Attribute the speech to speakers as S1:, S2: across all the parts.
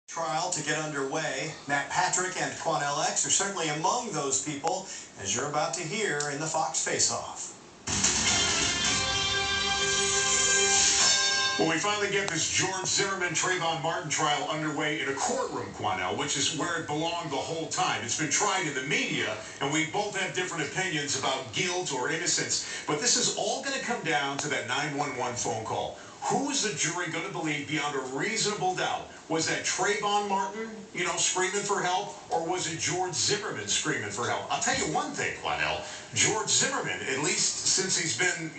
S1: Trial to get underway. Matt Patrick and Quanell X are certainly among those people, as you're about to hear in the Fox Face-Off.
S2: Well, we finally get this George Zimmerman, Trayvon Martin trial underway in a courtroom, Quanell, which is where it belonged the whole time. It's been tried in the media, and we both have different opinions about guilt or innocence. But this is all going to come down to that 911 phone call. Who is the jury going to believe beyond a reasonable doubt? Was that Trayvon Martin, screaming for help, or was it George Zimmerman screaming for help? I'll tell you one thing, Quanell. George Zimmerman, at least since he's been,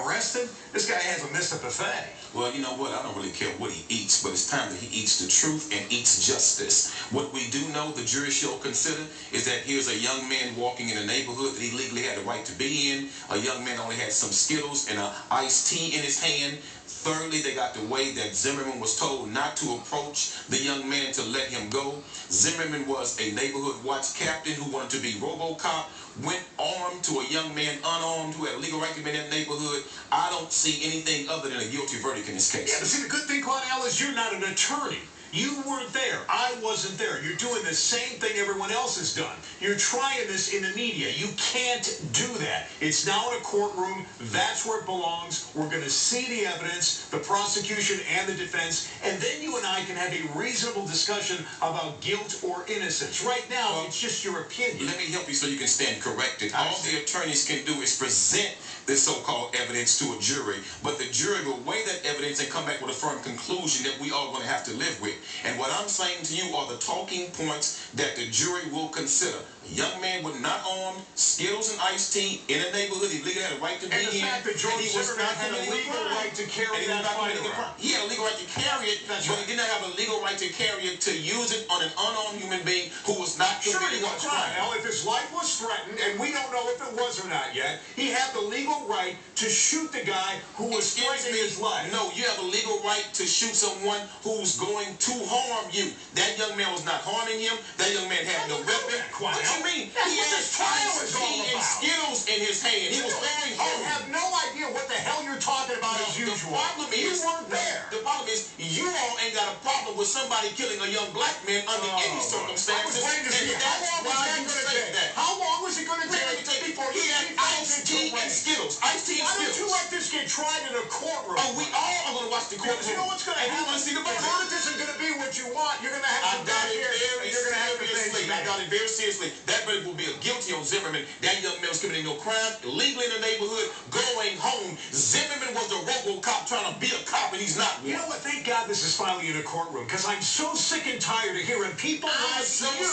S2: arrested, this guy hasn't missed a buffet.
S3: Well, you know what? I don't really care what he eats, but it's time that he eats the truth and eats justice. What we do know the jury shall consider is that here's a young man walking in a neighborhood that he legally had the right to be in. A young man only had some Skittles and an iced tea in his hand. Thirdly, they got the way that Zimmerman was told not to approach the young man to let him go. Zimmerman was a neighborhood watch captain who wanted to be RoboCop, went armed to a young man unarmed who had a legal right to be in that neighborhood. I don't see anything other than a guilty verdict in this case.
S2: Yeah, but see, the good thing, Quanell, is you're not an attorney. You weren't there. I wasn't there. You're doing the same thing everyone else has done. You're trying this in the media. You can't do that. It's now in a courtroom. That's where it belongs. We're going to see the evidence, the prosecution and the defense, and then you and I can have a reasonable discussion about guilt or innocence. Right now, it's just your opinion.
S3: Let me help you so you can stand corrected. All the attorneys can do is present this so-called evidence to a jury, but the jury will weigh that evidence and come back with a firm conclusion that we all going to have to live with. And what I'm saying to you are the talking points that the jury will consider. A young man with not armed, Skittles and iced tea in a neighborhood he legally had a right to be in.
S2: And the fact that George Zimmerman had a legal right to carry that firearm.
S3: He had a legal right to carry it, but he did not have a legal right to carry it to use it on an unarmed human being who was not committing a crime.
S2: Now, if his life was threatened, and we don't know if it was or not yet, he had the legal right to shoot the guy who was threatening his life.
S3: No, you have a legal right to shoot someone who's going to harm you. That young man was not harming him. That young man had no weapon. What you mean?
S2: That's what this trial is all
S3: tea and
S2: about.
S3: Skittles in his hand. He was going home.
S2: You have no idea what the hell you're talking about as usual.
S3: The problem is,
S2: you weren't there.
S3: The problem is, you all ain't got a problem with somebody killing a young black man under any circumstances.
S2: I was waiting to see how long was that going to take? How long was it going to take before
S3: he had iced tea and Skittles? Iced tea and Skittles.
S2: Why don't you let this get tried in a courtroom?
S3: Oh, we all are going to watch the courtroom.
S2: Because you know what's going to happen?
S3: You want to see the verdict?
S2: The verdict isn't going to be what you want. You're going to have to back here, and you're going to have to face it.
S3: I got it very seriously. That verdict will be a guilty on Zimmerman. That young man was committing no crime, illegally in the neighborhood, going home. Zimmerman was the RoboCop trying to be a cop, and he's not one.
S2: You know what? Thank God this is finally in a courtroom, because I'm so sick and tired of hearing people like you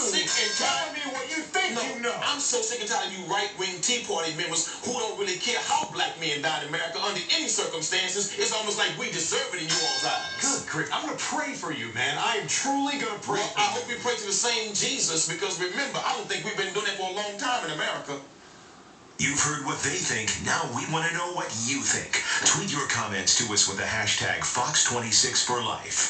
S2: telling me what you think you know.
S3: I'm so sick and tired of you right-wing Tea Party members who don't really care how black men die in America under any circumstances. It's almost like we deserve it in you all's eyes.
S2: Good grief. I'm going to pray for you, man. I am truly going to pray for you.
S3: I hope we pray to the same Jesus, because remember, I don't think we've been doing that for a long time in America.
S4: You've heard what they think. Now we want to know what you think. Tweet your comments to us with the hashtag Fox26 for Life.